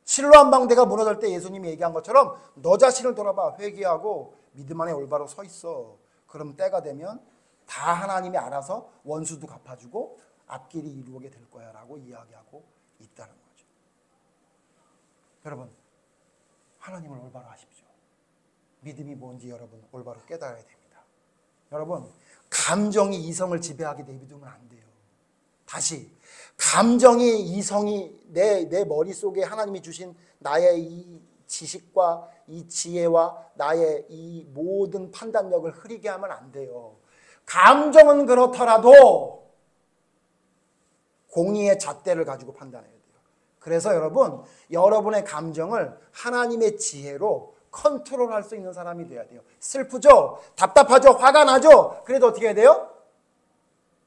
실로암 방대가 무너질 때 예수님이 얘기한 것처럼 너 자신을 돌아봐. 회개하고 믿음 안에 올바로 서 있어. 그럼 때가 되면 다 하나님이 알아서 원수도 갚아주고 앞길이 이루어게 될 거야 라고 이야기하고 있다는 거죠. 여러분 하나님을 올바로 하십시오. 믿음이 뭔지 여러분 올바로 깨달아야 됩니다. 여러분 감정이 이성을 지배하게 내비두면 안 돼요. 다시 감정이 이성이 내 머릿속에 하나님이 주신 나의 이 지식과 이 지혜와 나의 이 모든 판단력을 흐리게 하면 안 돼요. 감정은 그렇더라도 공의의 잣대를 가지고 판단해야 돼요. 그래서 여러분 여러분의 감정을 하나님의 지혜로 컨트롤할 수 있는 사람이 돼야 돼요. 슬프죠? 답답하죠? 화가 나죠? 그래도 어떻게 해야 돼요?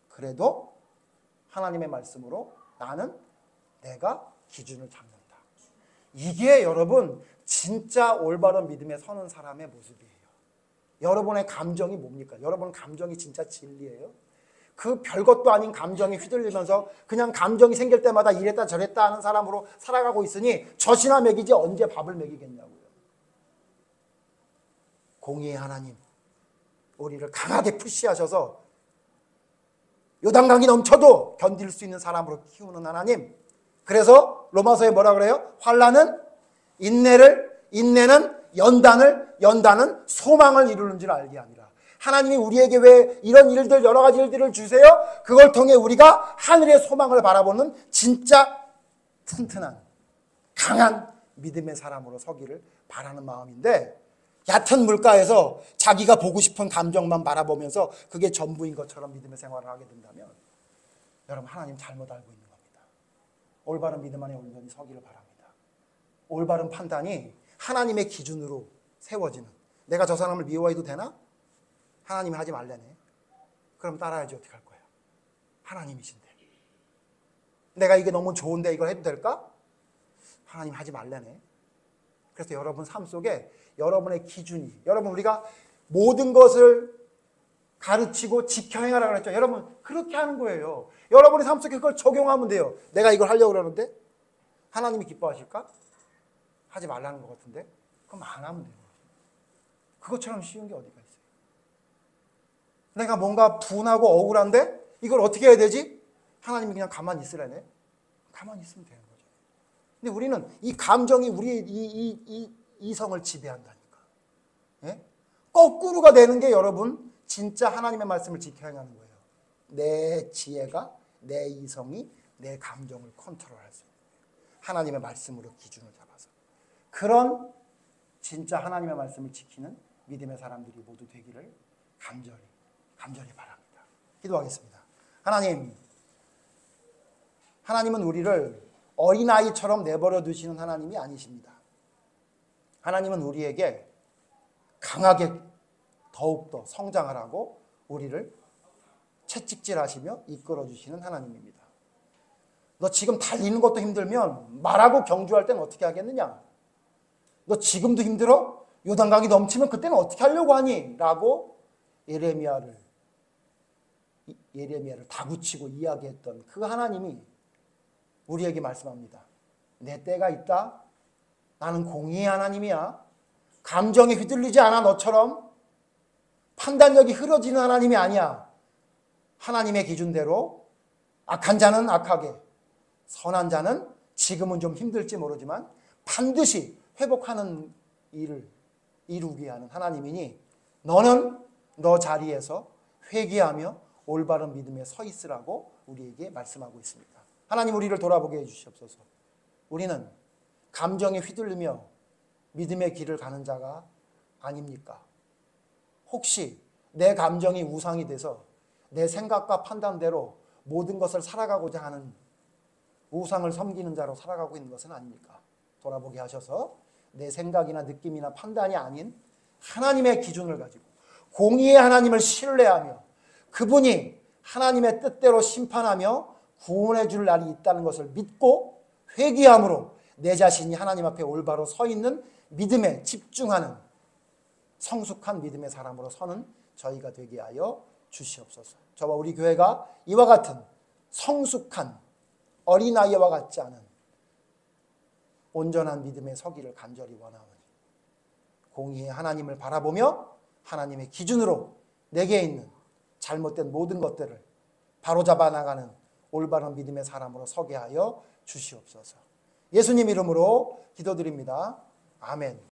그래도 하나님의 말씀으로 나는 내가 기준을 잡는다. 이게 여러분 진짜 올바른 믿음에 서는 사람의 모습이에요. 여러분의 감정이 뭡니까? 여러분 감정이 진짜 진리예요? 그 별것도 아닌 감정이 휘둘리면서 그냥 감정이 생길 때마다 이랬다 저랬다 하는 사람으로 살아가고 있으니 젖이나 먹이지 언제 밥을 먹이겠냐고요. 공의의 하나님 우리를 강하게 푸시하셔서 요단강이 넘쳐도 견딜 수 있는 사람으로 키우는 하나님. 그래서 로마서에 뭐라 그래요? 환난은 인내는 연단은 소망을 이루는 줄 알게 하니라. 하나님이 우리에게 왜 이런 일들 여러 가지 일들을 주세요? 그걸 통해 우리가 하늘의 소망을 바라보는 진짜 튼튼한 강한 믿음의 사람으로 서기를 바라는 마음인데, 얕은 물가에서 자기가 보고 싶은 감정만 바라보면서 그게 전부인 것처럼 믿음의 생활을 하게 된다면 여러분, 하나님 잘못 알고 있는 겁니다. 올바른 믿음 안에 온전히 서기를 바랍니다. 올바른 판단이 하나님의 기준으로 세워지는, 내가 저 사람을 미워해도 되나? 하나님이 하지 말래네. 그럼 따라야지. 어떻게 할 거야? 하나님이신데. 내가 이게 너무 좋은데 이걸 해도 될까? 하나님 하지 말래네. 그래서 여러분 삶 속에 여러분의 기준이, 여러분 우리가 모든 것을 가르치고 지켜 행하라고 그랬죠. 여러분 그렇게 하는 거예요. 여러분의 삶 속에 그걸 적용하면 돼요. 내가 이걸 하려고 그러는데 하나님이 기뻐하실까? 하지 말라는 것 같은데 그럼 안 하면 돼요. 그것처럼 쉬운 게 어디가 있어요. 내가 뭔가 분하고 억울한데 이걸 어떻게 해야 되지? 하나님이 그냥 가만히 있으라네. 가만히 있으면 되는 거죠. 근데 우리는 이 감정이 우리의 이 이성을 지배한다니까. 예? 거꾸로가 되는 게 여러분 진짜 하나님의 말씀을 지켜 행하는 거예요. 내 지혜가, 내 이성이 내 감정을 컨트롤할 수 있는 거예요. 하나님의 말씀으로 기준을 잡아서. 그런 진짜 하나님의 말씀을 지키는 믿음의 사람들이 모두 되기를 간절히 바랍니다. 기도하겠습니다. 하나님은 우리를 어린아이처럼 내버려 두시는 하나님이 아니십니다. 하나님은 우리에게 강하게 더욱더 성장하라고 우리를 채찍질하시며 이끌어 주시는 하나님입니다. 너 지금 달리는 것도 힘들면 말하고 경주할 때는 어떻게 하겠느냐? 너 지금도 힘들어? 요단강이 넘치면 그때는 어떻게 하려고 하니? 라고 예레미야를 다구치고 이야기했던 그 하나님이 우리에게 말씀합니다. 내 때가 있다. 나는 공의의 하나님이야. 감정에 휘둘리지 않아. 너처럼 판단력이 흐려지는 하나님이 아니야. 하나님의 기준대로 악한 자는 악하게, 선한 자는 지금은 좀 힘들지 모르지만 반드시 회복하는 일을 이루게 하는 하나님이니 너는 너 자리에서 회개하며 올바른 믿음에 서 있으라고 우리에게 말씀하고 있습니다. 하나님, 우리를 돌아보게 해주시옵소서. 우리는 감정에 휘둘리며 믿음의 길을 가는 자가 아닙니까? 혹시 내 감정이 우상이 돼서 내 생각과 판단대로 모든 것을 살아가고자 하는 우상을 섬기는 자로 살아가고 있는 것은 아닙니까? 돌아보게 하셔서 내 생각이나 느낌이나 판단이 아닌 하나님의 기준을 가지고 공의의 하나님을 신뢰하며 그분이 하나님의 뜻대로 심판하며 구원해 줄 날이 있다는 것을 믿고 회개함으로 내 자신이 하나님 앞에 올바로 서 있는 믿음에 집중하는 성숙한 믿음의 사람으로 서는 저희가 되게 하여 주시옵소서. 저와 우리 교회가 이와 같은 성숙한 어린아이와 같지 않은 온전한 믿음의 서기를 간절히 원하오니 공의의 하나님을 바라보며 하나님의 기준으로 내게 있는 잘못된 모든 것들을 바로잡아 나가는 올바른 믿음의 사람으로 서게 하여 주시옵소서. 예수님 이름으로 기도드립니다. 아멘.